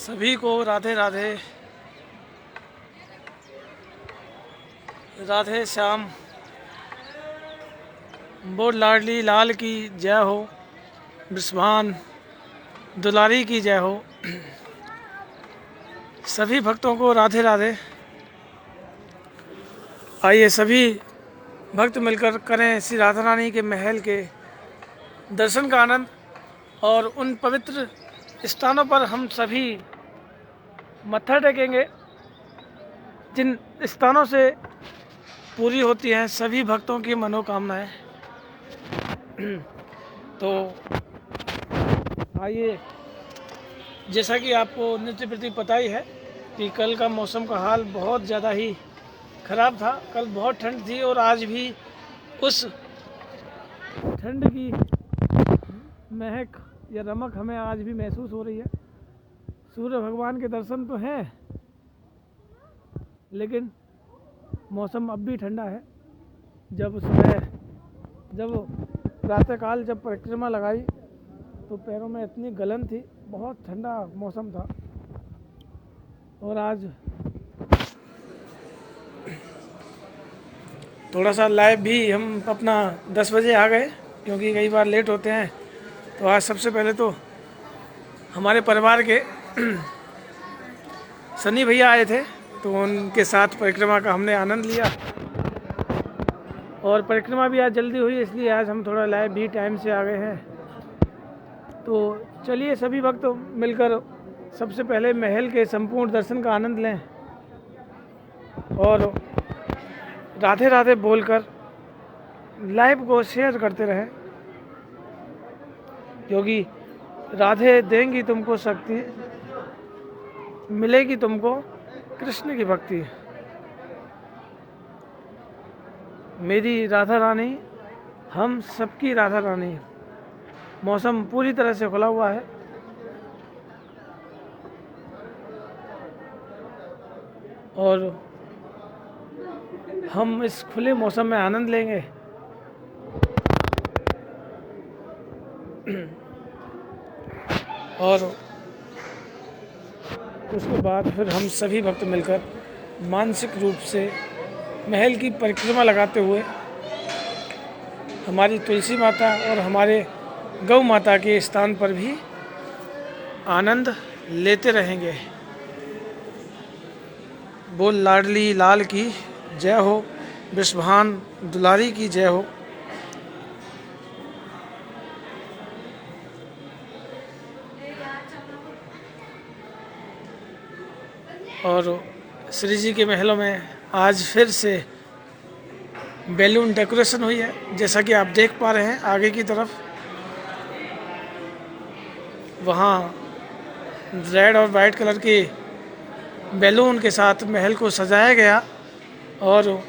सभी को राधे राधे। राधे श्याम। बोल लाडली लाल की जय हो। वृषभान दुलारी की जय हो। सभी भक्तों को राधे राधे। आइए सभी भक्त मिलकर करें श्री राधा रानी के महल के दर्शन का आनंद। और उन पवित्र स्थानों पर हम सभी मत्था टेकेंगे जिन स्थानों से पूरी होती हैं सभी भक्तों की मनोकामनाएं। तो आइए, जैसा कि आपको नित्य प्रति पता ही है कि कल का मौसम का हाल बहुत ज़्यादा ही ख़राब था। कल बहुत ठंड थी और आज भी उस ठंड की महक या रमक हमें आज भी महसूस हो रही है। सूर्य भगवान के दर्शन तो हैं, लेकिन मौसम अब भी ठंडा है। जब प्रातःकाल जब परिक्रमा लगाई तो पैरों में इतनी गलन थी, बहुत ठंडा मौसम था। और आज थोड़ा सा लाइव भी हम अपना 10 बजे आ गए, क्योंकि कई बार लेट होते हैं। तो आज सबसे पहले तो हमारे परिवार के सनी भैया आए थे, तो उनके साथ परिक्रमा का हमने आनंद लिया। और परिक्रमा भी आज जल्दी हुई, इसलिए आज हम थोड़ा लाइव भी टाइम से आ गए हैं। तो चलिए सभी भक्त मिलकर सबसे पहले महल के संपूर्ण दर्शन का आनंद लें और राधे राधे बोलकर लाइव को शेयर करते रहें, क्योंकि राधे देंगी तुमको शक्ति, मिलेगी तुमको कृष्ण की भक्ति। मेरी राधा रानी, हम सबकी राधा रानी। मौसम पूरी तरह से खुला हुआ है और हम इस खुले मौसम में आनंद लेंगे। और उसके बाद फिर हम सभी भक्त मिलकर मानसिक रूप से महल की परिक्रमा लगाते हुए हमारी तुलसी माता और हमारे गौ माता के स्थान पर भी आनंद लेते रहेंगे। बोल लाडली लाल की जय हो। वृषभान दुलारी की जय हो। और श्री जी के महलों में आज फिर से बैलून डेकोरेशन हुई है, जैसा कि आप देख पा रहे हैं। आगे की तरफ वहाँ रेड और वाइट कलर के बैलून के साथ महल को सजाया गया। और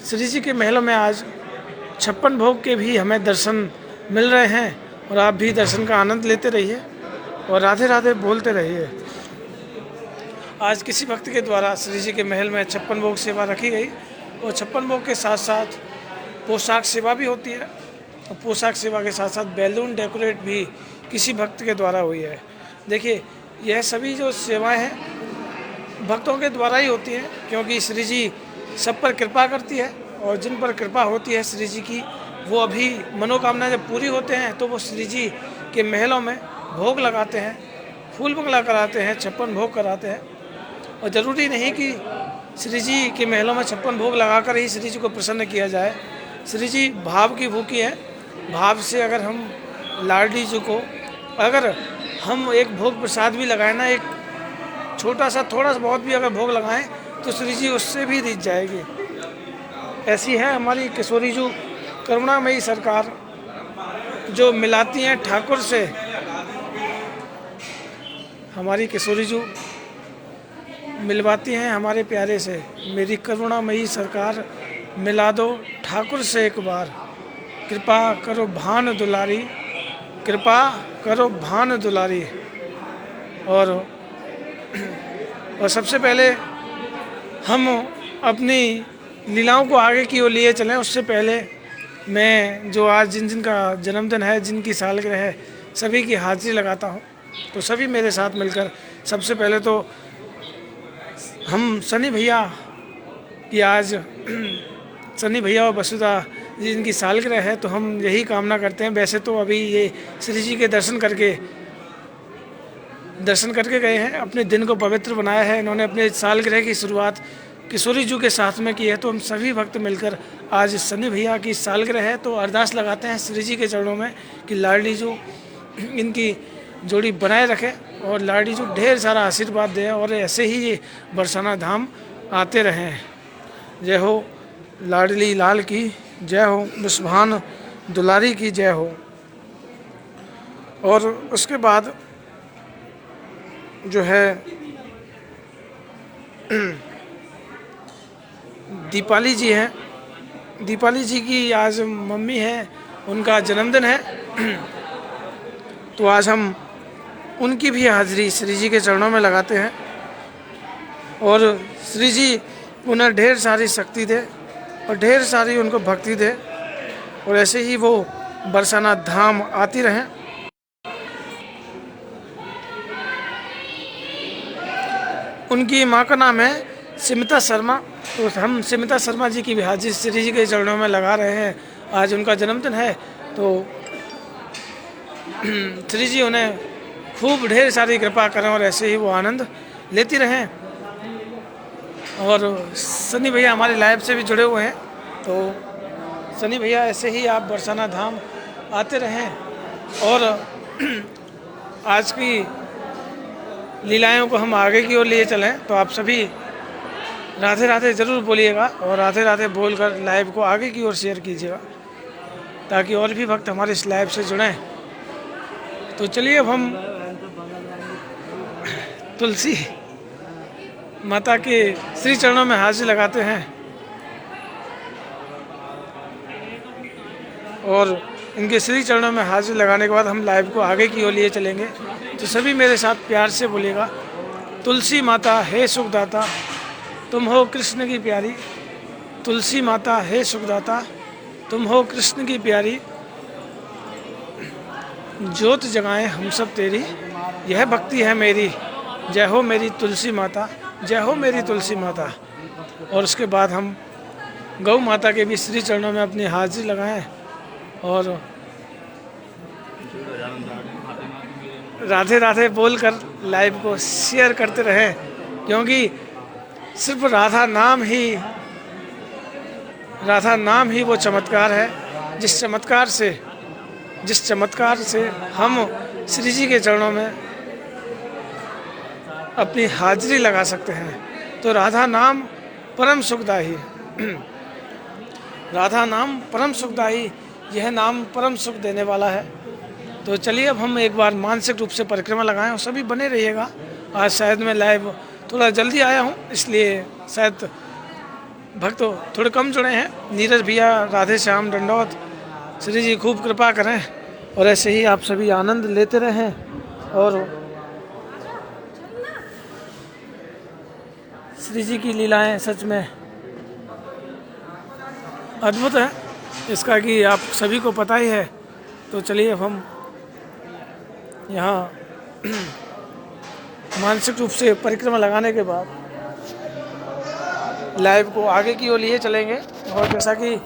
श्री जी के महलों में आज 56 भोग के भी हमें दर्शन मिल रहे हैं। और आप भी दर्शन का आनंद लेते रहिए और राधे राधे बोलते रहिए। आज किसी भक्त के द्वारा श्री जी के महल में 56 भोग सेवा रखी गई और 56 भोग के साथ साथ पोशाक सेवा भी होती है। और पोशाक सेवा के साथ साथ बैलून डेकोरेट भी किसी भक्त के द्वारा हुई है। देखिए, यह सभी जो सेवाएं हैं भक्तों के द्वारा ही होती हैं, क्योंकि श्री जी सब पर कृपा करती है। और जिन पर कृपा होती है श्री जी की, वो अभी मनोकामना जब पूरी होते हैं तो वो श्री जी के महलों में भोग लगाते हैं, फूल बंगला कराते हैं, 56 भोग कराते हैं। और ज़रूरी नहीं कि श्री जी के महलों में 56 भोग लगाकर ही श्री जी को प्रसन्न किया जाए। श्री जी भाव की भूखी है। भाव से अगर हम लाडली जी को अगर हम एक भोग प्रसाद भी लगाएं ना, एक छोटा सा थोड़ा सा बहुत भी अगर भोग लगाएं, तो श्री जी उससे भी रीझ जाएगी। ऐसी है हमारी किशोरी जी करुणामयी सरकार, जो मिलाती हैं ठाकुर से। हमारी किशोरी जी मिलवाती हैं हमारे प्यारे से। मेरी करुणामयी सरकार, मिला दो ठाकुर से एक बार। कृपा करो भान दुलारी, कृपा करो भान दुलारी। और सबसे पहले हम अपनी लीलाओं को आगे की ओर लिए चलें। उससे पहले मैं जो आज जिन जिन का जन्मदिन है, जिनकी सालगिरह है, सभी की हाजिरी लगाता हूँ। तो सभी मेरे साथ मिलकर, सबसे पहले तो हम सनी भैया की आज सनी भैया और वसुधा जी इनकी सालगिरह है, तो हम यही कामना करते हैं। वैसे तो अभी ये श्री जी के दर्शन करके गए हैं, अपने दिन को पवित्र बनाया है इन्होंने। अपने सालगिरह की शुरुआत किशोरी जी के साथ में की है। तो हम सभी भक्त मिलकर आज सनी भैया की सालगिरह है, तो अरदास लगाते हैं श्री जी के चरणों में कि लाडली जो इनकी जोड़ी बनाए रखे और लाडली जो ढेर सारा आशीर्वाद दे और ऐसे ही ये बरसाना धाम आते रहें। जय हो लाडली लाल की जय हो, मुस्कान दुलारी की जय हो। और उसके बाद जो है दीपाली जी हैं, दीपाली जी की आज मम्मी है, उनका जन्मदिन है। तो आज हम उनकी भी हाजिरी श्री जी के चरणों में लगाते हैं और श्री जी उन्हें ढेर सारी शक्ति दे और ढेर सारी उनको भक्ति दे और ऐसे ही वो बरसाना धाम आती रहें। उनकी माँ का नाम है सिमिता शर्मा, तो हम सिमिता शर्मा जी की भी हाजिरी श्री जी के चरणों में लगा रहे हैं। आज उनका जन्मदिन है, तो श्री जी उन्हें खूब ढेर सारी कृपा करें और ऐसे ही वो आनंद लेती रहें। और सनी भैया हमारे लाइव से भी जुड़े हुए हैं, तो सनी भैया ऐसे ही आप बरसाना धाम आते रहें और आज की लीलाओं को हम आगे की ओर लिए चलें। तो आप सभी राधे राधे ज़रूर बोलिएगा और राधे राधे बोलकर लाइव को आगे की ओर शेयर कीजिएगा ताकि और भी भक्त हमारे इस लाइव से जुड़ें। तो चलिए अब हम तुलसी माता के श्री चरणों में हाजिरी लगाते हैं और इनके श्री चरणों में हाजिरी लगाने के बाद हम लाइव को आगे की ओर लिए चलेंगे। तो सभी मेरे साथ प्यार से बोलिएगा, तुलसी माता हे सुखदाता तुम हो कृष्ण की प्यारी, तुलसी माता हे सुखदाता तुम हो कृष्ण की प्यारी, ज्योत जगाएं हम सब तेरी, यह भक्ति है मेरी, जय हो मेरी तुलसी माता, जय हो मेरी तुलसी माता। और उसके बाद हम गौ माता के भी श्री चरणों में अपनी हाजिरी लगाएं और राधे राधे बोलकर लाइव को शेयर करते रहें, क्योंकि सिर्फ राधा नाम ही वो चमत्कार है जिस चमत्कार से हम श्री जी के चरणों में अपनी हाजिरी लगा सकते हैं। तो राधा नाम परम सुखदाई, राधा नाम परम सुखदाई, यह नाम परम सुख देने वाला है। तो चलिए अब हम एक बार मानसिक रूप से परिक्रमा लगाएं और सभी बने रहिएगा। आज शायद मैं लाइव थोड़ा जल्दी आया हूं, इसलिए शायद भक्त थोड़े कम जुड़े हैं। नीरज भैया राधे श्याम दंडौत, श्री जी खूब कृपा करें और ऐसे ही आप सभी आनंद लेते रहें। और श्री जी की लीलाएं सच में अद्भुत है, इसका कि आप सभी को पता ही है। तो चलिए अब हम यहाँ मानसिक रूप से परिक्रमा लगाने के बाद लाइव को आगे की ओर लिए चलेंगे। और जैसा कि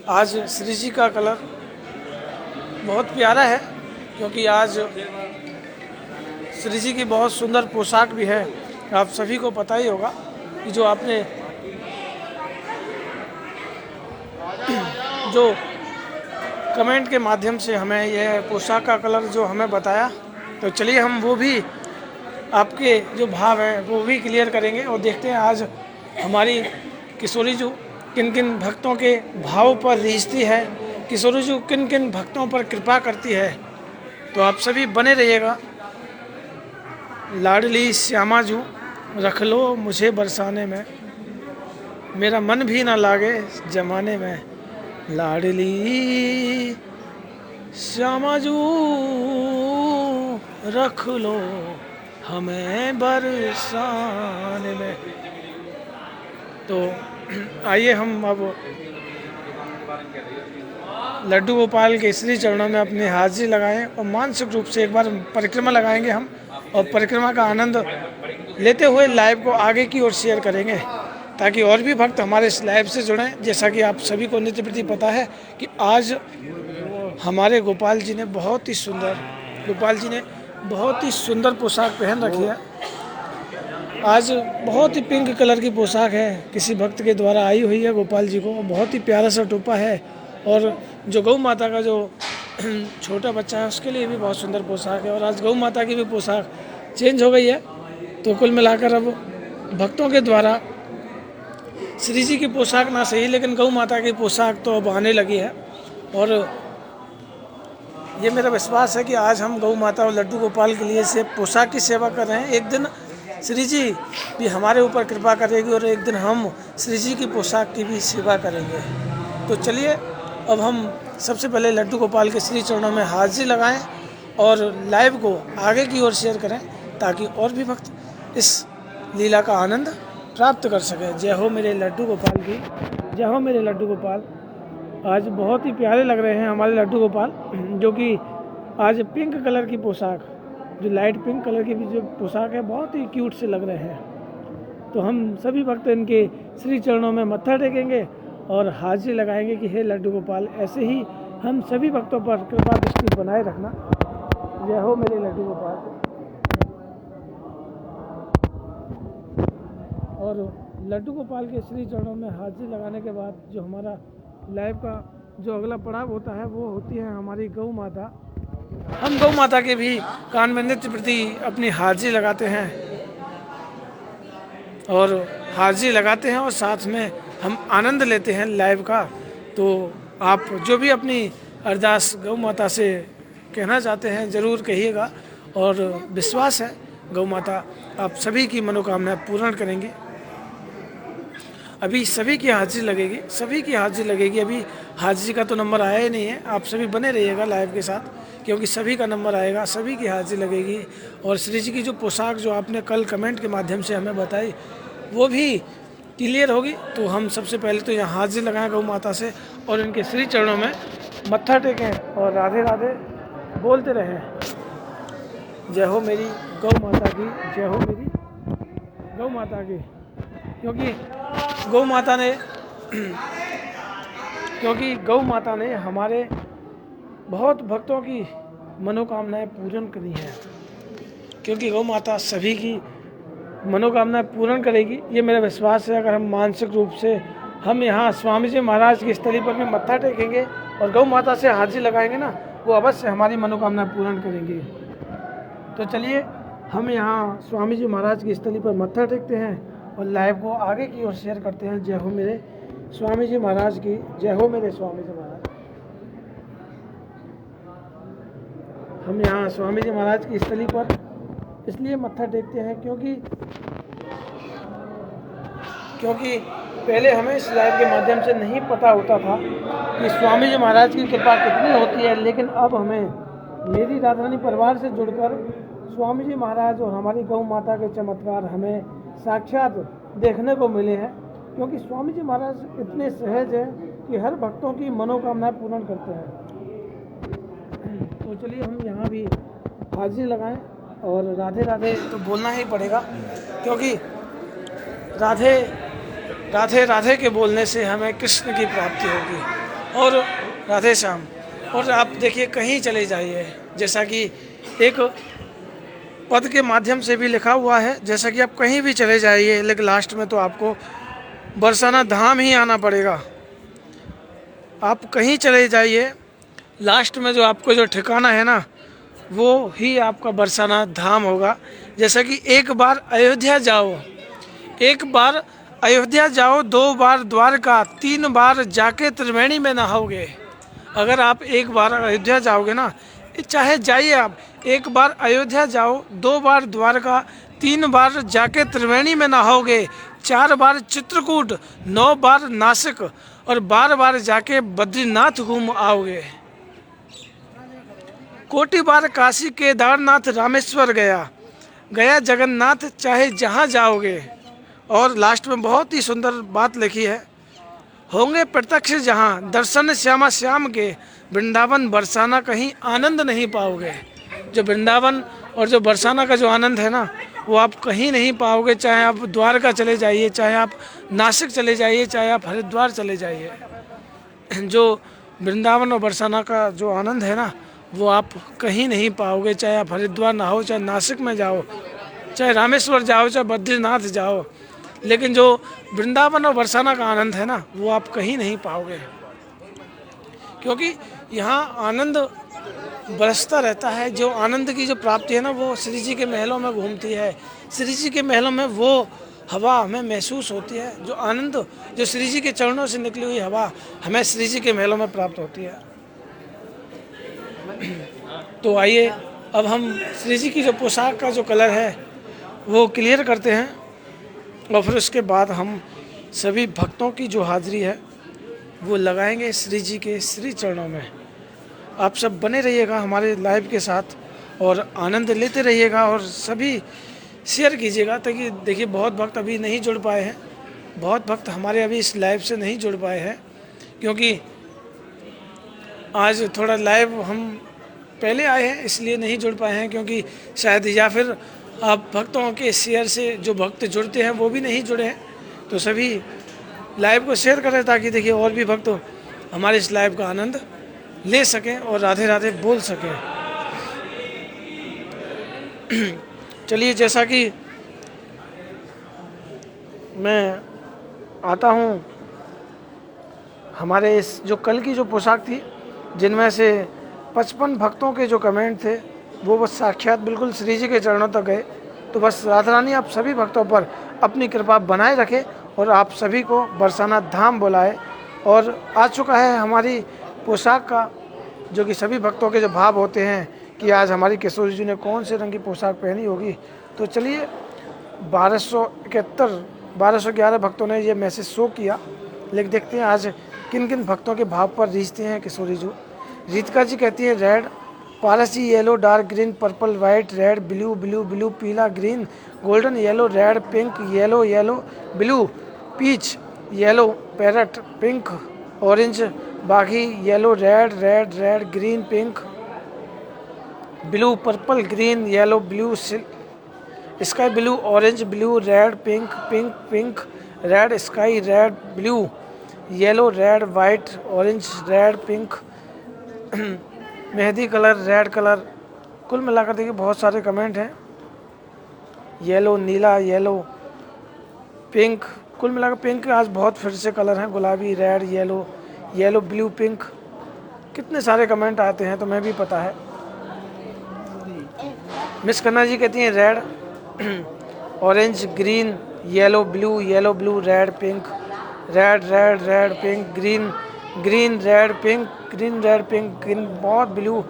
आज श्री जी का कलर बहुत प्यारा है, क्योंकि आज श्री जी की बहुत सुंदर पोशाक भी है। आप सभी को पता ही होगा कि जो आपने जो कमेंट के माध्यम से हमें यह पोशाक का कलर जो हमें बताया, तो चलिए हम वो भी आपके जो भाव हैं वो भी क्लियर करेंगे और देखते हैं आज हमारी किशोरी जी किन किन भक्तों के भाव पर रीझती है, किशोरी जी किन किन भक्तों पर कृपा करती है। तो आप सभी बने रहिएगा। लाडली श्यामा जू रख लो मुझे बरसाने में, मेरा मन भी ना लागे जमाने में, लाडली श्यामा जू रख लो हमें बरसाने में। तो आइए हम अब लड्डू गोपाल के श्री चरणों में अपनी हाजिरी लगाएं और मानसिक रूप से एक बार परिक्रमा लगाएंगे हम, और परिक्रमा का आनंद लेते हुए लाइव को आगे की ओर शेयर करेंगे ताकि और भी भक्त हमारे इस लाइव से जुड़ें। जैसा कि आप सभी को नित्य प्रति पता है कि आज हमारे गोपाल जी ने बहुत ही सुंदर पोशाक पहन रखी है। आज बहुत ही पिंक कलर की पोशाक है, किसी भक्त के द्वारा आई हुई है गोपाल जी को। बहुत ही प्यारा सा टोपा है, और जो गौ माता का जो छोटा बच्चा है उसके लिए भी बहुत सुंदर पोशाक है। और आज गौ माता की भी पोशाक चेंज हो गई है। तो कुल मिलाकर अब भक्तों के द्वारा श्री जी की पोशाक ना सही, लेकिन गौ माता की पोशाक तो अब आने लगी है। और ये मेरा विश्वास है कि आज हम गौ माता और लड्डू गोपाल के लिए से पोशाक की सेवा कर रहे हैं। एक दिन श्री जी भी हमारे ऊपर कृपा करेगी और एक दिन हम श्री जी की पोशाक की भी सेवा करेंगे। तो चलिए अब हम सबसे पहले लड्डू गोपाल के श्री चरणों में हाजिरी लगाएं और लाइव को आगे की ओर शेयर करें ताकि और भी भक्त इस लीला का आनंद प्राप्त कर सकें। जय हो मेरे लड्डू गोपाल की, जय हो मेरे लड्डू गोपाल। आज बहुत ही प्यारे लग रहे हैं हमारे लड्डू गोपाल, जो कि आज पिंक कलर की पोशाक, जो लाइट पिंक कलर की भी जो पोशाक है, बहुत ही क्यूट से लग रहे हैं। तो हम सभी भक्त इनके श्री चरणों में मत्था टेकेंगे और हाजिरी लगाएंगे कि हे लड्डू गोपाल, ऐसे ही हम सभी भक्तों पर कृपा दृष्टि बनाए रखना। जय हो मेरे लड्डू गोपाल। और लड्डू गोपाल के श्री चरणों में हाजिरी लगाने के बाद जो हमारा लाइव का जो अगला पड़ाव होता है वो होती है हमारी गौ माता। हम गौ माता के भी कान में नित्य प्रति अपनी हाजिरी लगाते हैं और साथ में हम आनंद लेते हैं लाइव का। तो आप जो भी अपनी अरदास गौ माता से कहना चाहते हैं ज़रूर कहिएगा, और विश्वास है गौ माता आप सभी की मनोकामनाएं पूर्ण करेंगी। अभी सभी की हाजिरी लगेगी, अभी हाजिरी का तो नंबर आया ही नहीं है। आप सभी बने रहिएगा लाइव के साथ, क्योंकि सभी का नंबर आएगा, सभी की हाजिरी लगेगी। और श्री जी की जो पोशाक जो आपने कल कमेंट के माध्यम से हमें बताई वो भी क्लियर होगी। तो हम सबसे पहले तो यहाँ हाजिरी लगाएं गौ माता से और इनके श्री चरणों में मत्था टेकें और राधे राधे बोलते रहें। जय हो मेरी गौ माता की, जय हो मेरी गौ माता की। क्योंकि गौ माता ने हमारे बहुत भक्तों की मनोकामनाएं पूर्ण करी हैं, क्योंकि गौ माता सभी की मनोकामनाएं पूर्ण करेगी, ये मेरा विश्वास है। अगर हम मानसिक रूप से हम यहाँ स्वामी जी महाराज की स्थली पर में मत्था टेकेंगे और गौ माता से हाजिरी लगाएंगे ना, वो अवश्य हमारी मनोकामना पूर्ण करेंगी। तो चलिए हम यहाँ स्वामी जी महाराज की स्थली पर मत्था टेकते हैं और लाइव को आगे की ओर शेयर करते हैं। जय हो मेरे स्वामी जी महाराज की, जय हो मेरे स्वामी जी महाराज। हम यहाँ स्वामी जी महाराज की स्थली पर इसलिए मत्था टेकते हैं क्योंकि पहले हमें इस लाइव के माध्यम से नहीं पता होता था कि स्वामी जी महाराज की कृपा कितनी होती है, लेकिन अब हमें मेरी राधारानी परिवार से जुड़कर स्वामी जी महाराज और हमारी गौ माता के चमत्कार हमें साक्षात देखने को मिले हैं। क्योंकि स्वामी जी महाराज इतने सहज हैं कि हर भक्तों की मनोकामनाएं पूर्ण करते हैं। तो चलिए हम यहाँ भी हाजिरी लगाएं और राधे राधे तो बोलना ही पड़ेगा, क्योंकि राधे राधे राधे के बोलने से हमें कृष्ण की प्राप्ति होगी। और राधे श्याम। और आप देखिए कहीं चले जाइए, जैसा कि एक पद के माध्यम से भी लिखा हुआ है, जैसा कि आप कहीं भी चले जाइए लेकिन लास्ट में तो आपको बरसाना धाम ही आना पड़ेगा। आप कहीं चले जाइए, लास्ट में जो आपको जो ठिकाना है ना, वो ही आपका बरसाना धाम होगा। जैसा कि एक बार अयोध्या जाओ, 2 बार द्वारका, 3 बार जाके त्रिवेणी में नहाओगे। अगर आप एक बार अयोध्या जाओगे ना, चाहे जाइए आप, एक बार अयोध्या जाओ, 2 बार द्वारका, 3 बार जाके त्रिवेणी में नहाओगे, 4 बार चित्रकूट, 9 बार नासिक और 12 बार जाके बद्रीनाथ घूम आओगे। कोटि बार काशी, केदारनाथ, रामेश्वर गया जगन्नाथ, चाहे जहाँ जाओगे। और लास्ट में बहुत ही सुंदर बात लिखी है, होंगे प्रत्यक्ष जहाँ दर्शन श्यामा श्याम के, वृंदावन बरसाना कहीं आनंद नहीं पाओगे। जो वृंदावन और जो बरसाना का जो आनंद है ना, वो आप कहीं नहीं पाओगे। चाहे आप द्वारका चले जाइए, चाहे आप नासिक चले जाइए, चाहे आप हरिद्वार चले जाइए, जो वृंदावन और बरसाना का जो आनंद है ना, वो आप कहीं नहीं पाओगे। चाहे आप हरिद्वार नहाओ, चाहे नासिक में जाओ, चाहे रामेश्वर जाओ, चाहे बद्रीनाथ जाओ, लेकिन जो वृंदावन और बरसाना का आनंद है ना, वो आप कहीं नहीं पाओगे। क्योंकि यहाँ आनंद बरसता रहता है। जो आनंद की जो प्राप्ति है ना, वो श्री जी के महलों में घूमती है। श्री जी के महलों में वो हवा हमें महसूस होती है, जो आनंद, जो श्री जी के चरणों से निकली हुई हवा हमें श्री जी के महलों में प्राप्त होती है। तो आइए अब हम श्री जी की जो पोशाक का जो कलर है वो क्लियर करते हैं, और फिर उसके बाद हम सभी भक्तों की जो हाजिरी है वो लगाएंगे श्री जी के श्री चरणों में। आप सब बने रहिएगा हमारे लाइव के साथ और आनंद लेते रहिएगा, और सभी शेयर कीजिएगा, ताकि देखिए बहुत भक्त अभी नहीं जुड़ पाए हैं, बहुत भक्त हमारे अभी इस लाइव से नहीं जुड़ पाए हैं, क्योंकि आज थोड़ा लाइव हम पहले आए हैं इसलिए नहीं जुड़ पाए हैं, क्योंकि शायद या फिर आप भक्तों के शेयर से जो भक्त जुड़ते हैं वो भी नहीं जुड़े हैं। तो सभी लाइव को शेयर करें ताकि देखिए और भी भक्त हमारे इस लाइव का आनंद ले सकें और राधे राधे बोल सकें। चलिए, जैसा कि मैं आता हूँ, हमारे इस जो कल की जो पोशाक थी, जिनमें से 55 भक्तों के जो कमेंट थे वो बस साक्षात बिल्कुल श्री जी के चरणों तक गए। तो बस राधा रानी आप सभी भक्तों पर अपनी कृपा बनाए रखे और आप सभी को बरसाना धाम बुलाए। और आ चुका है हमारी पोशाक का, जो कि सभी भक्तों के जो भाव होते हैं कि आज हमारी किशोरी जी ने कौन से रंग की पोशाक पहनी होगी। तो चलिए, 1211 भक्तों ने ये मैसेज शो किया, लेकिन देखते हैं आज किन किन भक्तों के भाव पर रीझते हैं किशोरी जी। रीतिका जी कहती है red, Paras ji yellow, dark green, purple, white, red, blue, blue, blue, पीला, green, golden, yellow, red, pink, yellow, yellow, blue, peach, yellow, parrot, pink, orange, बागी, yellow, red, red, red, green, pink, blue, purple, green, yellow, blue, sky blue, orange, blue, red, pink, pink, pink, red, sky, red, blue, yellow, red, white, orange, red, pink, mehndi colour, red colour. कुल मिलाकर देखिए बहुत सारे comment हैं। Yellow, नीला, yellow, pink, कुल मिलाकर pink आज बहुत फिर से कलर हैं। गुलाबी, red, yellow, yellow, blue, pink, कितने सारे कमेंट आते हैं तो मैं भी पता है। मिस खन्ना जी कहती हैं red, orange, green, yellow, blue, yellow, blue, red, pink, red, red, red, pink, green, green, red, pink, green, red, pink, green, बहुत ब्लू,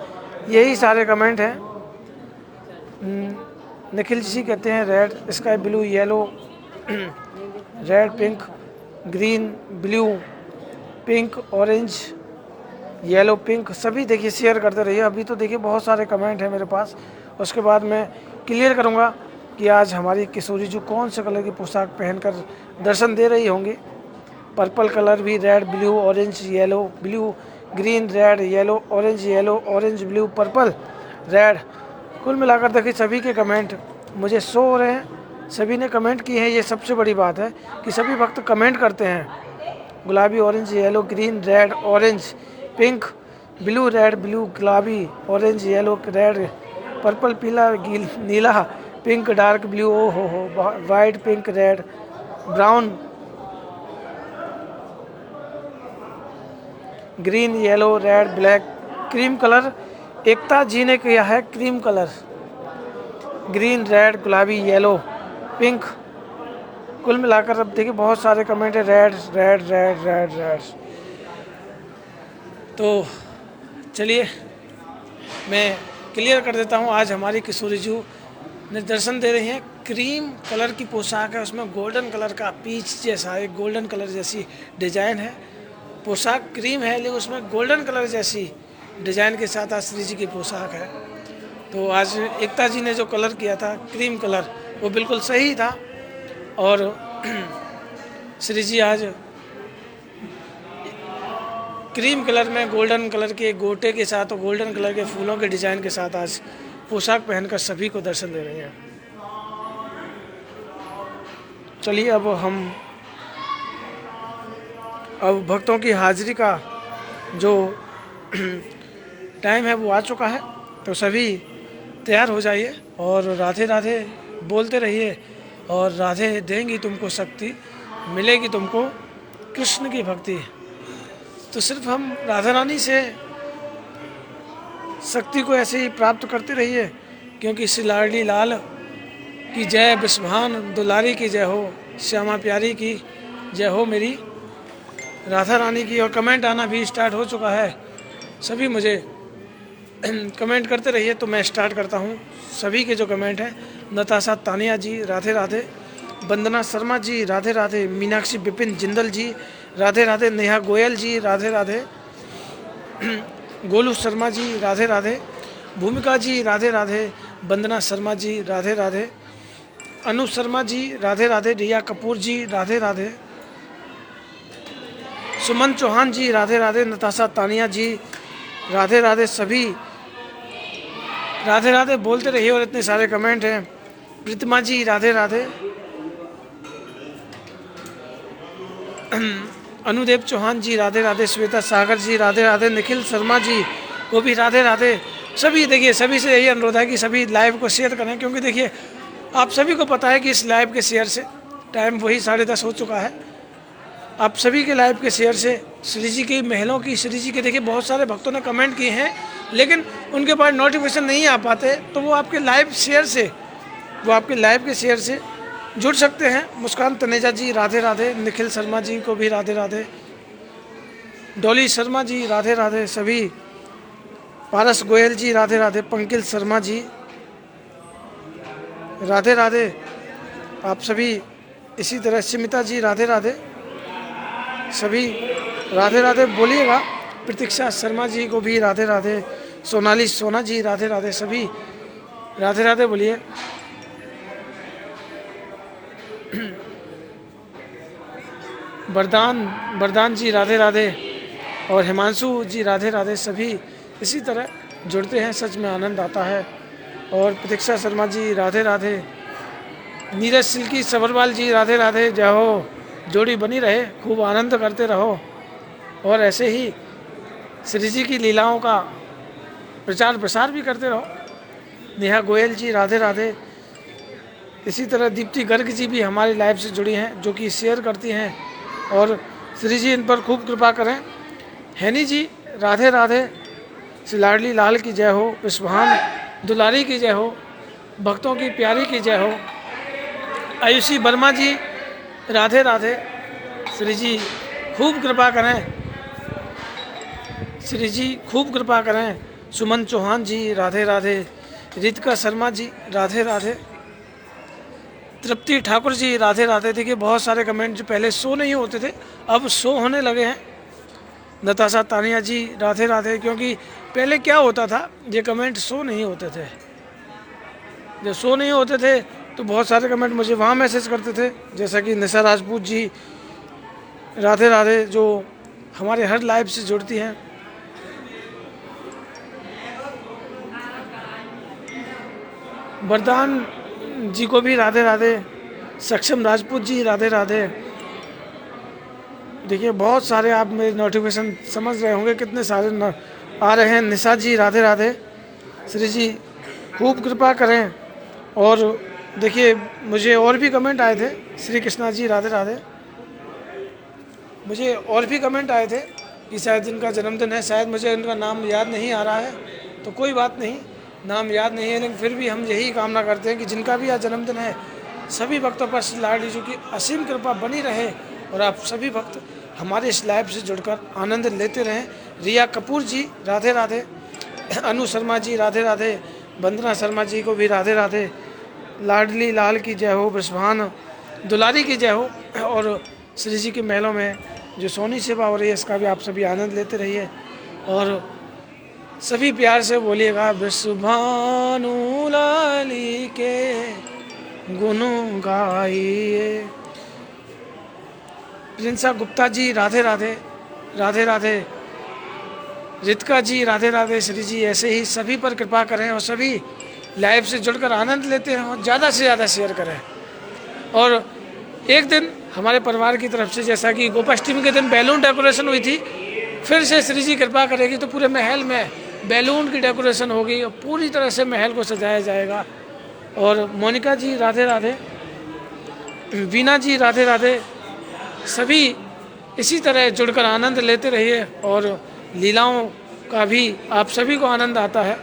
यही सारे कमेंट हैं। निखिल जी कहते हैं red, sky blue, yellow, red, pink, green, blue, pink, orange, yellow, pink, सभी देखिए share करते रहिए। अभी तो देखिए बहुत सारे कमेंट हैं मेरे पास, उसके बाद मैं क्लियर करूँगा कि आज हमारी किशोरी जी कौन से कलर की पोशाक पहनकर दर्शन दे रही होंगी। पर्पल कलर भी, red, blue, orange, yellow, blue, green, red, yellow, orange, yellow, orange, blue, purple, red. कुल मिलाकर देखिए सभी के कमेंट मुझे शो हो रहे हैं, सभी ने कमेंट किए हैं। ये सबसे बड़ी बात है कि सभी वक्त कमेंट करते हैं। गुलाबी, orange, yellow, green, red, orange, pink, blue, red, blue, गुलाबी, ऑरेंज, येलो, रेड, पर्पल, पीला, नीला, पिंक, डार्क ब्लू, ओ हो, white, pink, red, brown, green, yellow, red, black, cream colour. Ekta ji ने किया है क्रीम कलर, ग्रीन, रेड, गुलाबी, येलो, पिंक। कुल मिलाकर अब देखिए बहुत सारे कमेंट है red, red, red, red, red. तो चलिए मैं क्लियर कर देता हूँ। आज हमारी किशोरी जी ने दर्शन दे रही हैं। क्रीम कलर की पोशाक है, उसमें गोल्डन कलर का पीच जैसा एक गोल्डन कलर जैसी डिजाइन है। पोशाक क्रीम है लेकिन उसमें गोल्डन कलर जैसी डिजाइन के साथ आज श्री जी की पोशाक है। तो आज एकता जी ने जो कलर किया था क्रीम कलर, वो बिल्कुल सही था। और श्री जी आज क्रीम कलर में गोल्डन कलर के गोटे के साथ और गोल्डन कलर के फूलों के डिजाइन के साथ आज पोशाक पहनकर सभी को दर्शन दे रही हैं। चलिए अब भक्तों की हाजिरी का जो टाइम है वो आ चुका है, तो सभी तैयार हो जाइए और राधे राधे बोलते रहिए। और राधे देंगी तुमको शक्ति, मिलेगी तुमको कृष्ण की भक्ति। तो सिर्फ हम राधा रानी से शक्ति को ऐसे ही प्राप्त करते रहिए, क्योंकि श्री लाडली लाल की जय, बिस्भान दुलारी की जय हो, श्यामा प्यारी की जय हो मेरी राधा रानी की। और कमेंट आना भी स्टार्ट हो चुका है, सभी मुझे कमेंट करते रहिए। तो मैं स्टार्ट करता हूँ। सभी के जो कमेंट हैं, नताशा तानिया जी राधे राधे, वंदना शर्मा जी राधे राधे, मीनाक्षी बिपिन जिंदल जी राधे राधे, नेहा गोयल जी राधे राधे, गोलू शर्मा जी राधे राधे, भूमिका जी राधे राधे, वंदना शर्मा जी राधे राधे, अनु शर्मा जी राधे राधे, रिया कपूर जी राधे राधे, सुमन चौहान जी राधे राधे, नताशा तानिया जी राधे राधे, सभी राधे राधे बोलते रहिए। और इतने सारे कमेंट हैं। प्रीतिमा जी राधे राधे, अनुदेव चौहान जी राधे राधे, श्वेता सागर जी राधे राधे, निखिल शर्मा जी वो भी राधे राधे। सभी देखिए, सभी से यही अनुरोध है कि सभी लाइव को शेयर करें, क्योंकि देखिए आप सभी को पता है कि इस लाइव के शेयर से टाइम वही 10:30 हो चुका है। आप सभी के लाइव के शेयर से श्री जी की महलों की, श्री जी के देखिए बहुत सारे भक्तों ने कमेंट किए हैं, लेकिन उनके पास नोटिफिकेशन नहीं आ पाते, तो वो आपके लाइव शेयर से, वो आपके लाइव के शेयर से जुड़ सकते हैं। मुस्कान तनेजा जी राधे राधे, निखिल शर्मा जी को भी राधे राधे, डॉली शर्मा जी राधे राधे, सभी पारस गोयल जी राधे राधे, पंकिल शर्मा जी राधे राधे, आप सभी इसी तरह स्मिता जी राधे राधे, सभी राधे राधे बोलिएगा। प्रतीक्षा शर्मा जी को भी राधे राधे, सोनाली सोना जी राधे राधे, सभी राधे राधे बोलिए। वरदान जी राधे राधे और हिमांशु जी राधे राधे, सभी इसी तरह जुड़ते हैं, सच में आनंद आता है। और प्रतीक्षा शर्मा जी राधे राधे, नीरज सिल्की सबरवाल जी राधे राधे, जय हो, जोड़ी बनी रहे, खूब आनंद करते रहो और ऐसे ही श्री जी की लीलाओं का प्रचार प्रसार भी करते रहो। नेहा गोयल जी राधे राधे, इसी तरह दीप्ति गर्ग जी भी हमारी लाइव से जुड़ी हैं, जो कि शेयर करती हैं और श्री जी इन पर खूब कृपा करें। हैनी जी राधे राधे, श्री लाडली लाल की जय हो, विश्वभान दुलारी की जय हो, भक्तों की प्यारी की जय हो। आयुषी वर्मा जी राधे राधे, श्री जी खूब कृपा करें, श्री जी खूब कृपा करें। सुमन चौहान जी राधे राधे, रितिका शर्मा जी राधे राधे, तृप्ति ठाकुर जी राधे राधे। देखिए बहुत सारे कमेंट जो पहले शो नहीं होते थे अब शो होने लगे हैं। नताशा तानिया जी राधे राधे, क्योंकि पहले क्या होता था, ये कमेंट शो नहीं होते थे, जब शो नहीं होते थे तो बहुत सारे कमेंट मुझे वहाँ मैसेज करते थे, जैसा कि निशा राजपूत जी राधे राधे, जो हमारे हर लाइव से जुड़ती हैं। वरदान जी को भी राधे राधे, सक्षम राजपूत जी राधे राधे। देखिए बहुत सारे आप मेरे नोटिफिकेशन समझ रहे होंगे कितने सारे आ रहे हैं। निशा जी राधे राधे, श्री जी खूब कृपा करें। और देखिए मुझे और भी कमेंट आए थे, श्री कृष्णा जी राधे राधे, मुझे और भी कमेंट आए थे कि शायद जिनका जन्मदिन है, शायद मुझे उनका नाम याद नहीं आ रहा है, तो कोई बात नहीं, नाम याद नहीं है, लेकिन फिर भी हम यही कामना करते हैं कि जिनका भी आज जन्मदिन है, सभी भक्तों पर श्री लाडली जी की असीम कृपा बनी रहे और आप सभी भक्त हमारे इस लाइव से जुड़कर आनंद लेते रहें। रिया कपूर जी राधे राधे, अनु शर्मा जी राधे राधे, वंदना शर्मा जी को भी राधे राधे, लाडली लाल की जय हो, विश्वभान दुलारी की जय हो। और श्री जी के महलों में जो सोनी सेवा हो रही है, इसका भी आप सभी आनंद लेते रहिए और सभी प्यार से बोलिएगा, विश्वभानु लाली के गुण गाइए। प्रिंसा गुप्ता जी राधे राधे, राधे राधे, रितिका जी राधे राधे। श्री जी ऐसे ही सभी पर कृपा करें और सभी लाइव से जुड़कर आनंद लेते हैं और ज़्यादा से ज़्यादा शेयर करें। और एक दिन हमारे परिवार की तरफ से, जैसा कि गोपाष्टमी के दिन बैलून डेकोरेशन हुई थी, फिर से श्री जी कृपा करेगी तो पूरे महल में बैलून की डेकोरेशन होगी और पूरी तरह से महल को सजाया जाएगा। और मोनिका जी राधे राधे, वीना जी राधे राधे, सभी इसी तरह जुड़कर आनंद लेते रहिए और लीलाओं का भी आप सभी को आनंद आता है।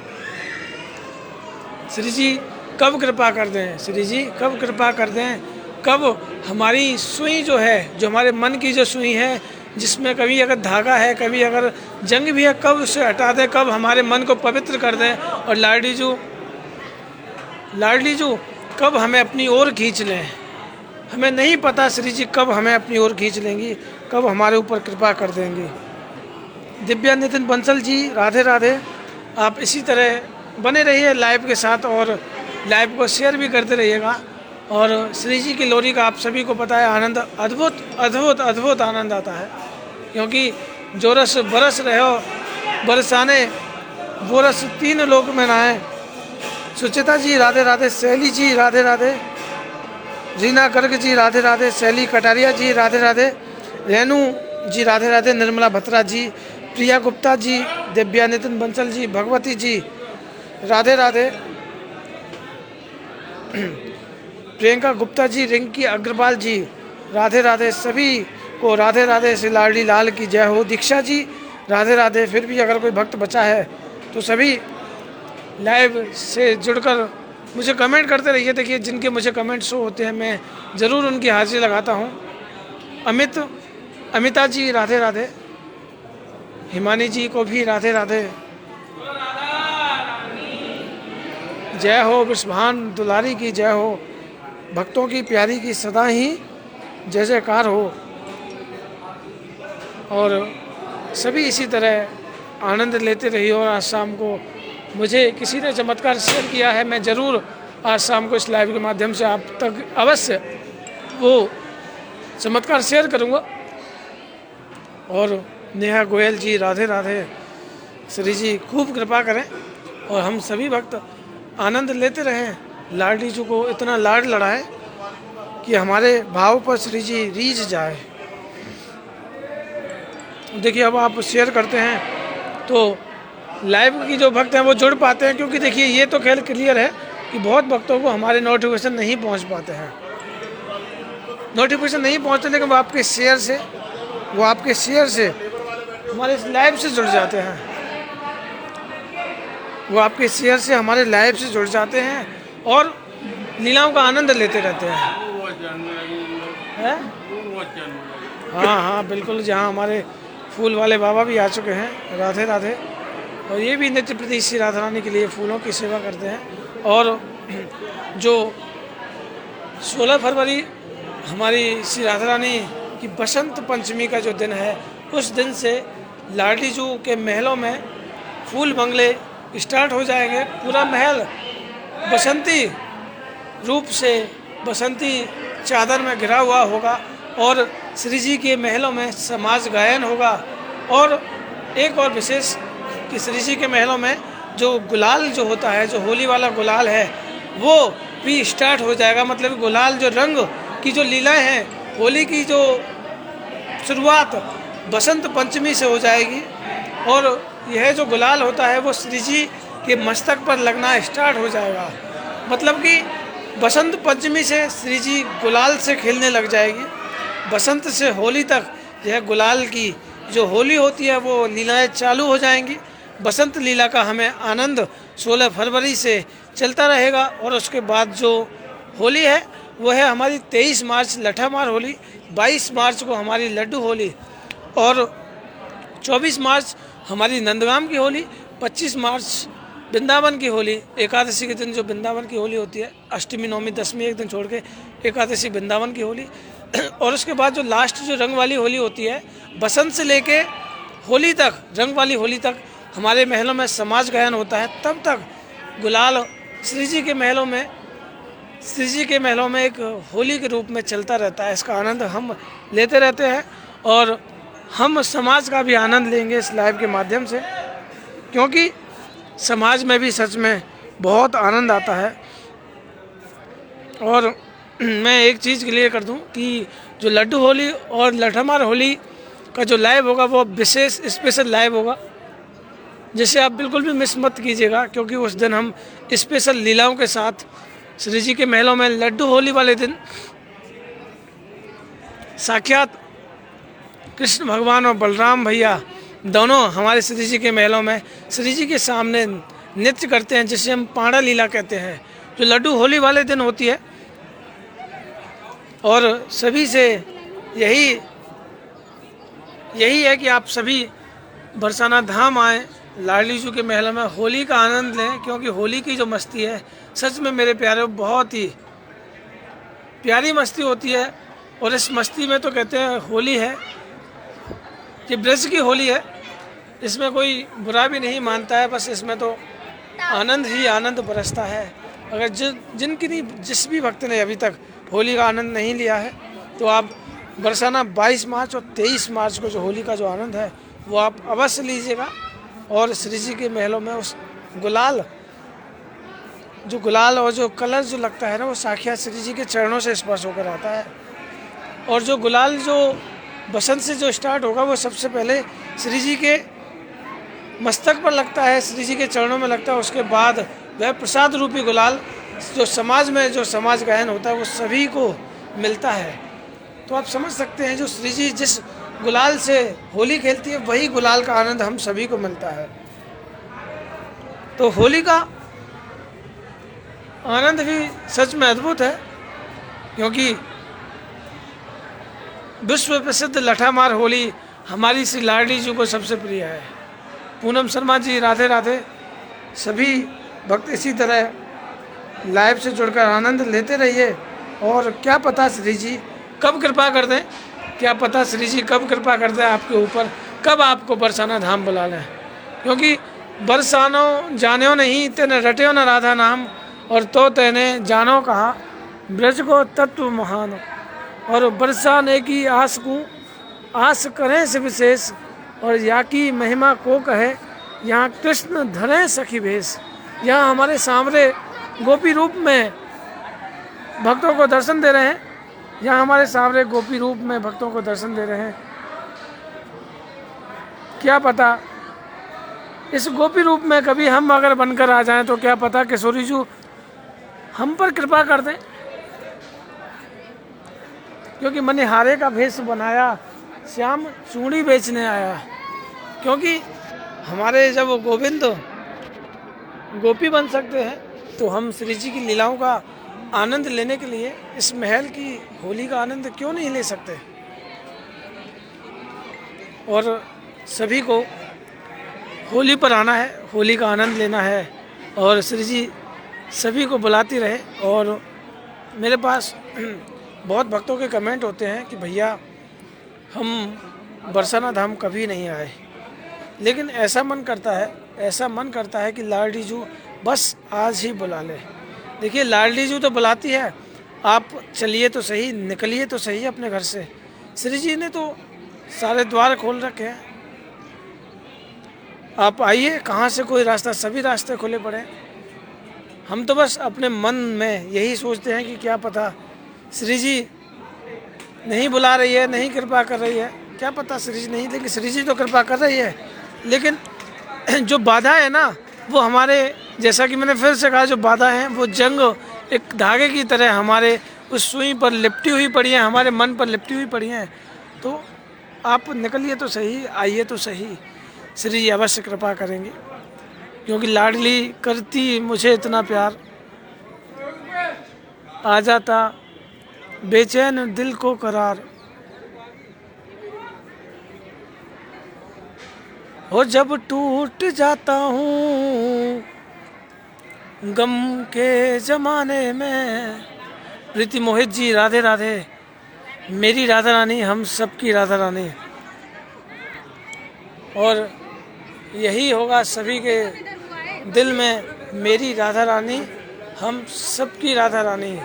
श्री जी कब कृपा कर दें, श्री जी कब कृपा कर दें, कब हमारी सुई जो है, जो हमारे मन की जो सुई है, जिसमें कभी अगर धागा है, कभी अगर जंग भी है, कब उसे हटा दें, कब हमारे मन को पवित्र कर दें और लाडली जू कब हमें अपनी ओर खींच लें। हमें नहीं पता श्री जी कब हमें अपनी ओर खींच लेंगी, कब हमारे ऊपर कृपा कर देंगी। दिव्या नितिन बंसल जी राधे राधे, आप इसी तरह बने रहिए लाइव के साथ और लाइव को शेयर भी करते रहिएगा। और श्री जी की लोरी का आप सभी को पता है, आनंद अद्भुत अद्भुत अद्भुत आनंद आता है, क्योंकि जो रस बरस रहे हो बरसाने वो रस तीन लोक में नहाए। सुचिता जी राधे राधे, शैली जी राधे राधे, रीना गर्ग जी राधे राधे, शैली कटारिया जी राधे राधे, रेनू जी राधे राधे, निर्मला भत्रा जी, प्रिया गुप्ता जी, दिव्या नितिन बंसल जी, भगवती जी राधे राधे, प्रियंका गुप्ता जी, रिंकी अग्रवाल जी राधे राधे, सभी को राधे राधे। श्री लाडली लाल की जय हो। दीक्षा जी राधे राधे। फिर भी अगर कोई भक्त बचा है तो सभी लाइव से जुड़कर मुझे कमेंट करते रहिए। देखिए जिनके मुझे कमेंट शो होते हैं मैं ज़रूर उनकी हाजिरी लगाता हूँ। अमिता जी राधे राधे, हिमानी जी को भी राधे राधे, जय हो। विश्वभान दुलारी की जय हो। भक्तों की प्यारी की सदा ही जय जयकार हो। और सभी इसी तरह आनंद लेते रहिए। और आज शाम को मुझे किसी ने चमत्कार शेयर किया है, मैं ज़रूर आज शाम को इस लाइव के माध्यम से आप तक अवश्य वो चमत्कार शेयर करूँगा। और नेहा गोयल जी राधे राधे, श्री जी खूब कृपा करें और हम सभी भक्त आनंद लेते रहें। लाडली जी को इतना लाड लड़ाएं कि हमारे भाव पर श्री जी रीझ जाए। देखिए अब आप शेयर करते हैं तो लाइव की जो भक्त हैं वो जुड़ पाते हैं, क्योंकि देखिए ये तो खेल क्लियर है कि बहुत भक्तों को हमारे नोटिफिकेशन नहीं पहुंच पाते हैं, नोटिफिकेशन नहीं पहुंचते, लेकिन वो आपके शेयर से हमारे इस लाइव से जुड़ जाते हैं, वो आपके शेयर से हमारे लाइव से जुड़ जाते हैं और लीलाओं का आनंद लेते रहते हैं। हाँ हाँ बिल्कुल, जहाँ हमारे फूल वाले बाबा भी आ चुके हैं राधे राधे। और ये भी नित्य प्रति श्री राधा रानी के लिए फूलों की सेवा करते हैं। और जो 16 फरवरी हमारी श्री राधा रानी की बसंत पंचमी का जो दिन है, उस दिन से लाडली जू के महलों में फूल बंगले स्टार्ट हो जाएंगे। पूरा महल बसंती रूप से, बसंती चादर में घिरा हुआ होगा और श्री जी के महलों में समाज गायन होगा। और एक और विशेष कि श्री जी के महलों में जो गुलाल जो होता है, जो होली वाला गुलाल है, वो भी स्टार्ट हो जाएगा। मतलब गुलाल जो रंग की जो लीलाएं हैं, होली की जो शुरुआत बसंत पंचमी से हो जाएगी। और यह जो गुलाल होता है वो श्री जी के मस्तक पर लगना स्टार्ट हो जाएगा। मतलब कि बसंत पंचमी से श्री जी गुलाल से खेलने लग जाएगी। बसंत से होली तक यह गुलाल की जो होली होती है वो लीलाएं चालू हो जाएंगी। बसंत लीला का हमें आनंद 16 फरवरी से चलता रहेगा। और उसके बाद जो होली है वो है हमारी 23 मार्च लठामार होली, 22 मार्च को हमारी लड्डू होली और 24 मार्च हमारी नंदगाम की होली, 25 मार्च वृंदावन की होली। एकादशी के दिन जो वृंदावन की होली होती है, अष्टमी नवमी दसवीं एक दिन छोड़ के एकादशी वृंदावन की होली। और उसके बाद जो लास्ट जो रंग वाली होली होती है, बसंत से लेके होली तक, रंग वाली होली तक हमारे महलों में समाज गायन होता है। तब तक गुलाल श्री जी के महलों में एक होली के रूप में चलता रहता है। इसका आनंद हम लेते रहते हैं और हम समाज का भी आनंद लेंगे इस लाइव के माध्यम से। क्योंकि समाज में भी सच में बहुत आनंद आता है। और मैं एक चीज़ क्लियर कर दूं कि जो लड्डू होली और लठमार होली का जो लाइव होगा वो विशेष स्पेशल लाइव होगा, जिसे आप बिल्कुल भी मिस मत कीजिएगा, क्योंकि उस दिन हम स्पेशल लीलाओं के साथ श्री जी के महलों में लड्डू होली वाले दिन साक्षात कृष्ण भगवान और बलराम भैया दोनों हमारे श्री जी के महलों में श्री जी के सामने नृत्य करते हैं, जिसे हम पाड़ा लीला कहते हैं, जो लड्डू होली वाले दिन होती है। और सभी से यही है कि आप सभी बरसाना धाम आएँ, लाडली जी के महलों में होली का आनंद लें, क्योंकि होली की जो मस्ती है सच में मेरे प्यारे बहुत ही प्यारी मस्ती होती है। और इस मस्ती में तो कहते हैं होली है कि ब्रज की होली है, इसमें कोई बुरा भी नहीं मानता है, बस इसमें तो आनंद ही आनंद बरसता है। अगर जिस भी भक्त ने अभी तक होली का आनंद नहीं लिया है तो आप बरसाना 22 मार्च और 23 मार्च को जो होली का जो आनंद है वो आप अवश्य लीजिएगा। और श्री जी के महलों में उस गुलाल और जो कलर जो लगता है ना, वो साक्षात श्री जी के चरणों से स्पर्श होकर आता है। और जो गुलाल जो बसंत से जो स्टार्ट होगा वो सबसे पहले श्री जी के मस्तक पर लगता है, श्री जी के चरणों में लगता है। उसके बाद वह प्रसाद रूपी गुलाल जो समाज में जो समाज गायन होता है वो सभी को मिलता है। तो आप समझ सकते हैं जो श्री जी जिस गुलाल से होली खेलती है वही गुलाल का आनंद हम सभी को मिलता है। तो होली का आनंद भी सच में अद्भुत है, क्योंकि विश्व प्रसिद्ध लठामार होली हमारी श्री लाडली जी को सबसे प्रिय है। पूनम शर्मा जी राधे राधे। सभी भक्त इसी तरह लाइव से जुड़कर आनंद लेते रहिए। और क्या पता श्री जी कब कृपा कर दें, क्या पता श्री जी कब कृपा कर दें आपके ऊपर, कब आपको बरसाना धाम बुला लें। क्योंकि बरसानो जान्यो नहीं तेने रट्यो न राधा नाम, और तो तेने जानो कहा ब्रज को तत्व महान। और बरसाने की आस को आस करें से विशेष, और या की महिमा को कहे यहाँ कृष्ण धरे सखी भेष। यहाँ हमारे सामने गोपी रूप में भक्तों को दर्शन दे रहे हैं, यहाँ हमारे सामने गोपी रूप में भक्तों को दर्शन दे रहे हैं। क्या पता इस गोपी रूप में कभी हम अगर बनकर आ जाएं तो क्या पता किशोरी जी हम पर कृपा कर दें, क्योंकि मनिहारे का भेष बनाया श्याम चूड़ी बेचने आया। क्योंकि हमारे जब वो गोविंद गोपी बन सकते हैं तो हम श्री जी की लीलाओं का आनंद लेने के लिए इस महल की होली का आनंद क्यों नहीं ले सकते। और सभी को होली पर आना है, होली का आनंद लेना है, और श्री जी सभी को बुलाती रहे। और मेरे पास बहुत भक्तों के कमेंट होते हैं कि भैया हम बरसाना धाम कभी नहीं आए, लेकिन ऐसा मन करता है कि लाडली जी बस आज ही बुला ले। देखिए लाडली जी तो बुलाती है, आप चलिए तो सही, निकलिए तो सही अपने घर से। श्री जी ने तो सारे द्वार खोल रखे हैं, आप आइए, कहाँ से कोई रास्ता, सभी रास्ते खुले पड़े। हम तो बस अपने मन में यही सोचते हैं कि क्या पता श्री जी नहीं बुला रही है, नहीं कृपा कर रही है, क्या पता श्री जी नहीं, लेकिन श्री जी तो कृपा कर रही है। लेकिन जो बाधा है ना वो हमारे, जैसा कि मैंने फिर से कहा, जो बाधा है वो जंग एक धागे की तरह हमारे उस सुई पर लिपटी हुई पड़ी है, हमारे मन पर लिपटी हुई पड़ी हैं। तो आप निकलिए तो सही, आइए तो सही, श्री जी अवश्य कृपा करेंगे। क्योंकि लाडली करती मुझे इतना प्यार, आ जाता बेचैन दिल को करार। हो जब टूट जाता हूँ गम के ज़माने में। प्रीति मोहित जी राधे राधे। मेरी राधा रानी हम सबकी राधा रानी, और यही होगा सभी के दिल में, मेरी राधा रानी हम सबकी राधा रानी।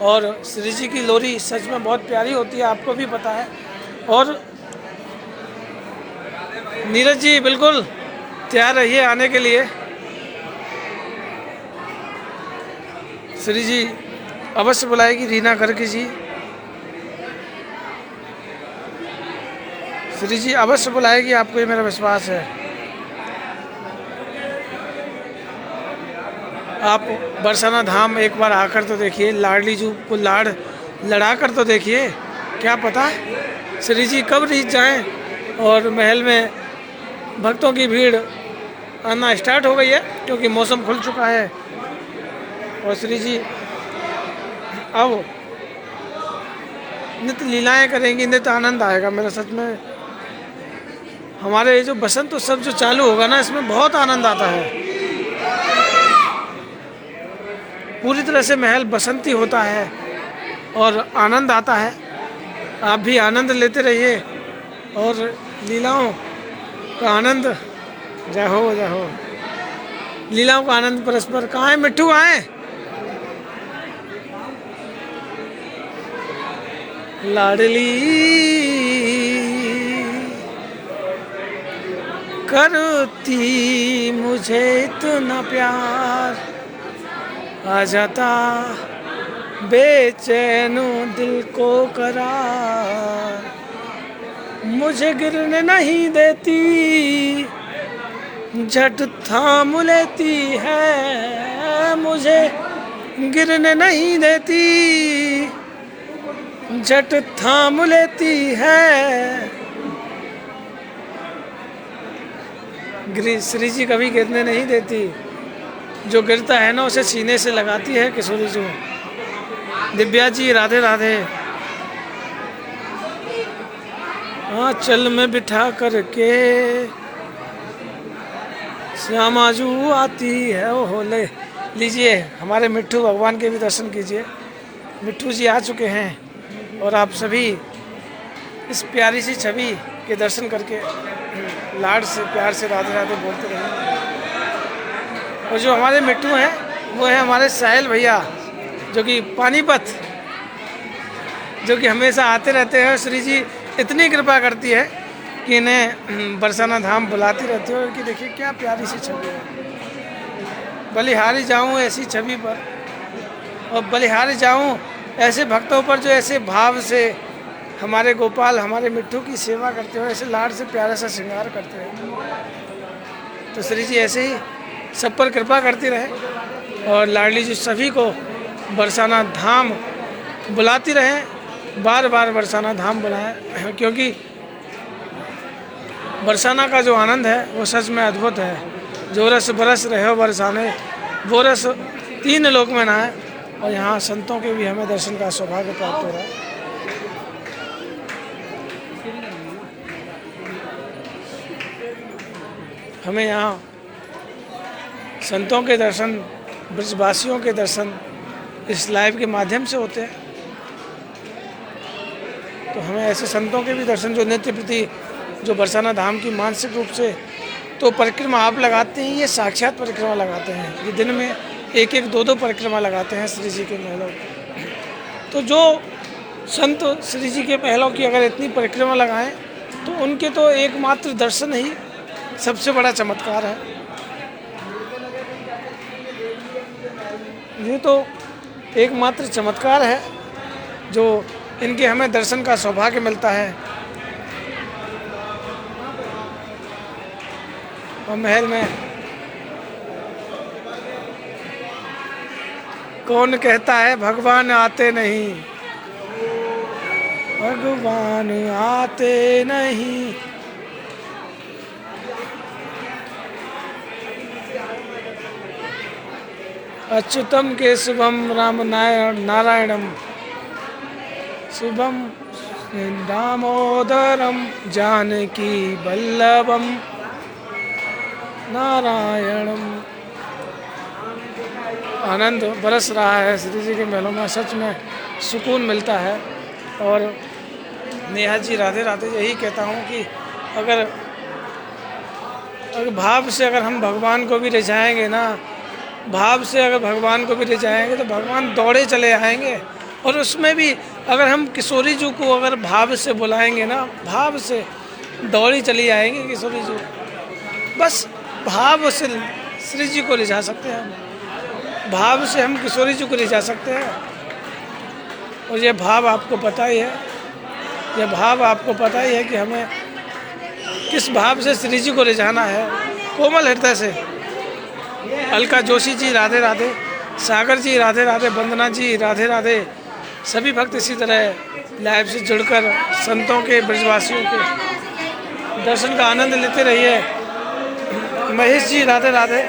और श्री जी की लोरी सच में बहुत प्यारी होती है, आपको भी पता है। और नीरज जी बिल्कुल तैयार रहिए आने के लिए। श्री जी अवश्य बुलाएगी रीना करके जी। श्री जी अवश्य बुलाएगी आपको, ये मेरा विश्वास है। आप बरसाना धाम एक बार आकर तो देखिए, लाडली जी को लड़ा कर तो देखिए, क्या पता श्री जी कब रीच जाएं और महल में भक्तों की भीड़ आना स्टार्ट हो गई है, क्योंकि मौसम खुल चुका है। और श्री जी अब नित्य लीलाएं करेंगी, नित्य आनंद आएगा। मेरा सच में हमारे ये जो बसंत उत्सव जो चालू होगा ना, इसमें बहुत आनंद आता है। पूरी तरह से महल बसंती होता है और आनंद आता है। आप भी आनंद लेते रहिए और लीलाओं का आनंद। जय हो जय हो। लीलाओं का आनंद परस्पर। कहाँ है मिट्ठू? आए लाडली करती मुझे इतना प्यार, आ जाता बेचैनो दिल को करार, मुझे गिरने नहीं देती, झट थाम लेती है, मुझे गिरने नहीं देती, झट थाम लेती है। श्री जी कभी गिरने नहीं देती, जो गिरता है ना उसे सीने से लगाती है किशोरी जी। दिव्या जी राधे राधे। आंचल में बिठा करके श्यामाजू आती है। ओहो ले लीजिए, हमारे मिट्ठू भगवान के भी दर्शन कीजिए। मिट्ठू जी आ चुके हैं और आप सभी इस प्यारी सी छवि के दर्शन करके लाड से प्यार से राधे राधे बोलते रहे। और जो हमारे मिट्टू हैं वो है हमारे साहिल भैया, जो कि पानीपत, जो कि हमेशा आते रहते हैं। श्री जी इतनी कृपा करती है कि इन्हें बरसाना धाम बुलाती रहती है। कि देखिए क्या प्यारी सी छवि है। बलिहारी जाऊं ऐसी छवि पर, और बलिहारी जाऊं ऐसे भक्तों पर जो ऐसे भाव से हमारे गोपाल, हमारे मिट्टू की सेवा करते हो, ऐसे लाड से प्यारा सा श्रृंगार करते हैं। तो श्री जी ऐसे ही सब पर कृपा करती रहे और लाडली जी सभी को बरसाना धाम बुलाती रहे। बार बार बरसाना धाम बुलाएं, क्योंकि बरसाना का जो आनंद है वो सच में अद्भुत है। जो रस बरस रहे हो बरसाने, वो रस तीन लोक में ना है। और यहाँ संतों के भी हमें दर्शन का सौभाग्य प्राप्त हो रहा है। हमें यहाँ संतों के दर्शन, ब्रजवासियों के दर्शन इस लाइव के माध्यम से होते हैं। तो हमें ऐसे संतों के भी दर्शन, जो नित्य प्रति जो बरसाना धाम की मानसिक रूप से तो परिक्रमा आप लगाते हैं, ये साक्षात परिक्रमा लगाते हैं। ये दिन में एक एक दो दो परिक्रमा लगाते हैं श्री जी के महलों की। तो जो संत श्री जी के महलों की अगर इतनी परिक्रमा लगाएं तो उनके तो एकमात्र दर्शन ही सबसे बड़ा चमत्कार है। ये तो एकमात्र चमत्कार है जो इनके हमें दर्शन का सौभाग्य मिलता है। और महल में कौन कहता है भगवान आते नहीं, भगवान आते नहीं। अच्युतम के शुभम राम नारायणम, शुभम दामोदरम जानकी वल्लभम नारायणम। आनंद बरस रहा है श्री जी के महलों में, सच में सुकून मिलता है। और नेहा जी राधे राधे। यही कहता हूँ कि अगर भाव से अगर हम भगवान को भी रिझाएंगे ना, भाव से अगर भगवान को भी रिझाएंगे तो भगवान दौड़े चले आएंगे। और उसमें भी अगर हम किशोरी जी को अगर भाव से बुलाएंगे ना, भाव से दौड़ी चली आएंगे किशोरी जी। बस भाव से श्री जी को ले जा सकते हैं, हम भाव से हम किशोरी जी को ले जा सकते हैं। और ये भाव आपको पता ही है, यह भाव आपको पता ही है कि हमें किस भाव से श्री जी को ले जाना है। कोमल हृदय से अलका जोशी जी राधे राधे, सागर जी राधे राधे, वंदना जी राधे राधे। सभी भक्त इसी तरह लाइव से जुड़कर संतों के, ब्रजवासियों के दर्शन का आनंद लेते रहिए। महेश जी राधे राधे।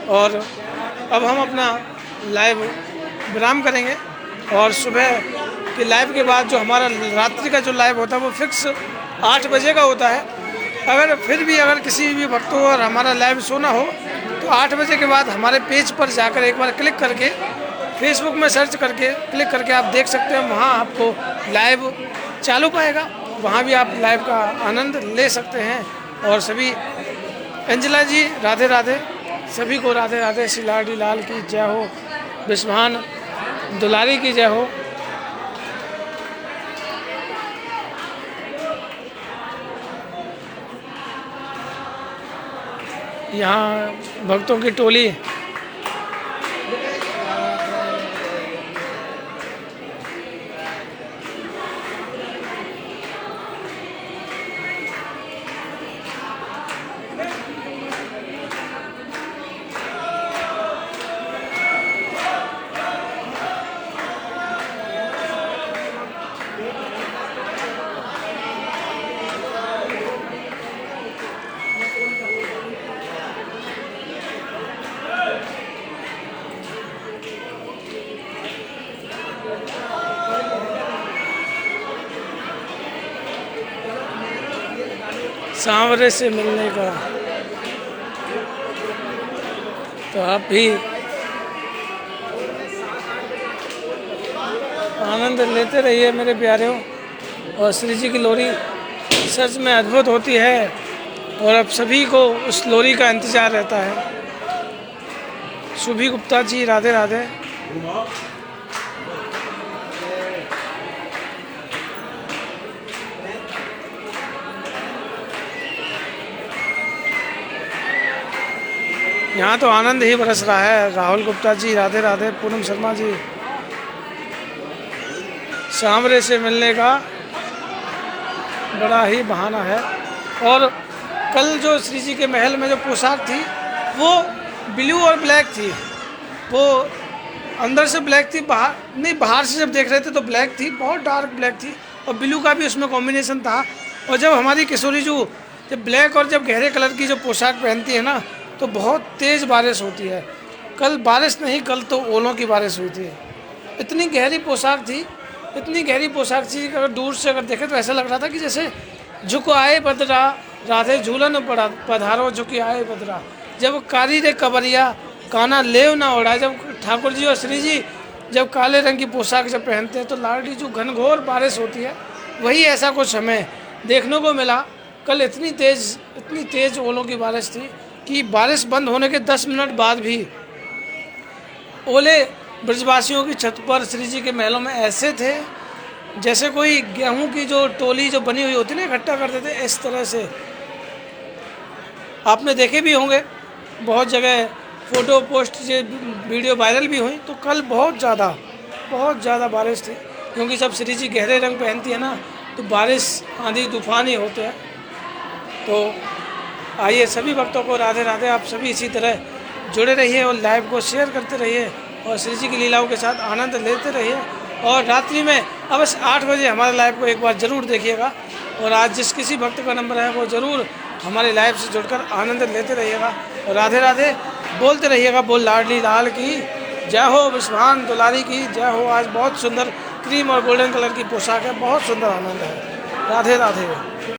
और अब हम अपना लाइव विराम करेंगे और सुबह के लाइव के बाद जो हमारा रात्रि का जो लाइव होता है वो फिक्स 8 बजे का होता है। अगर फिर भी अगर किसी भी भक्त को और हमारा लाइव सोना हो तो 8 बजे के बाद हमारे पेज पर जाकर एक बार क्लिक करके, फेसबुक में सर्च करके क्लिक करके आप देख सकते हैं। वहाँ आपको लाइव चालू पाएगा, वहाँ भी आप लाइव का आनंद ले सकते हैं। और सभी अंजला जी राधे राधे, सभी को राधे राधे। श्री लाडी लाल की जय हो, विश्वान दुलारी की जय हो। यहाँ भक्तों की टोली सांवरे से मिलने का, तो आप भी आनंद लेते रहिए मेरे प्यारे। और श्री जी की लोरी सच में अद्भुत होती है और अब सभी को उस लोरी का इंतज़ार रहता है। सुभी गुप्ता जी राधे राधे। यहाँ तो आनंद ही बरस रहा है। राहुल गुप्ता जी राधे राधे। पूनम शर्मा जी, सांवरे से मिलने का बड़ा ही बहाना है। और कल जो श्री जी के महल में जो पोशाक थी वो ब्लू और ब्लैक थी, वो अंदर से ब्लैक थी, बाहर नहीं, बाहर से जब देख रहे थे तो ब्लैक थी, बहुत डार्क ब्लैक थी और ब्लू का भी उसमें कॉम्बिनेशन था। और जब हमारी किशोरी जो जब ब्लैक और जब गहरे कलर की जो पोशाक पहनती है ना तो बहुत तेज़ बारिश होती है। कल बारिश नहीं, कल तो ओलों की बारिश हुई थी। इतनी गहरी पोशाक थी, इतनी गहरी पोशाक थी कि अगर दूर से अगर देखे तो ऐसा लग रहा था कि जैसे झुको आए बदरा राधे झूलन पधारो झुकी आए बदरा। जब कारी रे कबरिया काना लेव ना उड़ा, जब ठाकुर जी और श्री जी जब काले रंग की पोशाक जब पहनते हैं तो लाडी जो घनघोर बारिश होती है, वही ऐसा कुछ हमें देखने को मिला। कल इतनी तेज़ ओलों की बारिश थी कि बारिश बंद होने के 10 मिनट बाद भी ओले ब्रजवासियों की छत पर श्री जी के महलों में ऐसे थे जैसे कोई गेहूं की जो टोली जो बनी हुई होती है ना, इकट्ठा करते थे, इस तरह से। आपने देखे भी होंगे, बहुत जगह फ़ोटो पोस्ट से वीडियो वायरल भी हुई। तो कल बहुत ज़्यादा बारिश थी, क्योंकि जब श्री जी गहरे रंग पहनती है ना तो बारिश आंधी तूफान ही होते हैं। तो आइए सभी भक्तों को राधे राधे। आप सभी इसी तरह जुड़े रहिए और लाइव को शेयर करते रहिए और श्री जी की लीलाओं के साथ आनंद लेते रहिए। और रात्रि में अवश्य 8 बजे हमारे लाइव को एक बार ज़रूर देखिएगा। और आज जिस किसी भक्त का नंबर है वो ज़रूर हमारे लाइव से जुड़कर आनंद लेते रहिएगा और राधे राधे बोलते रहिएगा। बोल लाडली लाल की जय हो, विश्वान दुलारी की जय हो। आज बहुत सुंदर क्रीम और गोल्डन कलर की पोशाक है, बहुत सुंदर आनंद है। राधे राधे।